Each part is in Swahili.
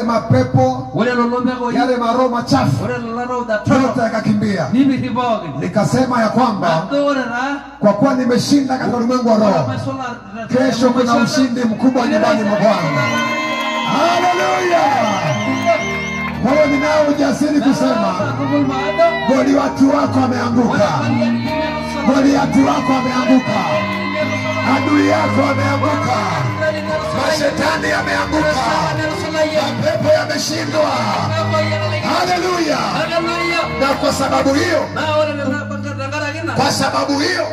yale mapepo, yale maroho machafu yote yakakimbia. Nikasema ya kwamba kwa kuwa nimeshinda katika ulimwengu wa roho, kesho kuna ushindi mkubwa nyumbani mwa Bwana. Haleluya! Kwa hiyo ninao ujasiri kusema Goliathi wako ameanguka. Goliathi wako ameanguka. Adui yako ameanguka. Mashetani yameanguka. Mapepo yameshindwa. Haleluya! Na kwa sababu hiyo,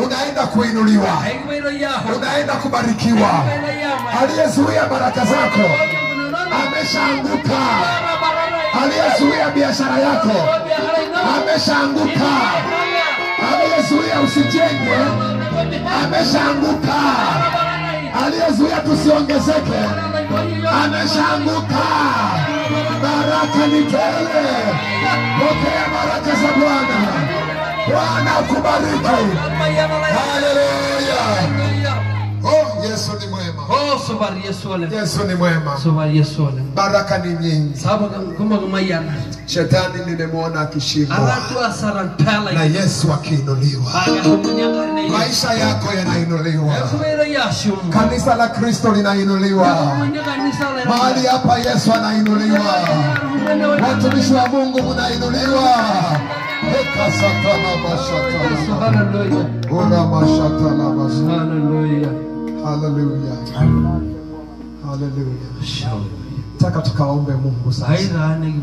unaenda kuinuliwa. Unaenda kubarikiwa. Aliyezuia baraka zako ameshaanguka. Aliyezuia biashara yako ameshaanguka. Aliyezuia usijenge ameshaanguka. Aliyezuia tusiongezeke ameshaanguka. Baraka ni tele. Pokea baraka za Bwana. Bwana akubariki. Haleluya. Oh, Yesu ni mwema. Oh, sobari Yesu ole. Yesu ni mwema. Sobari Yesu ole. Baraka ni nyingi. Sababu kama kumayana. Shetani nimemwona akishindwa. Alatu asarantala. Na Yesu akiinuliwa. Maisha yako yanainuliwa. Kanisa la Kristo linainuliwa. Mahali hapa Yesu anainuliwa. Watumishi wa Mungu mnainuliwa. Hallelujah. Hallelujah. Hallelujah. Taka tukaombe Mungu sasa.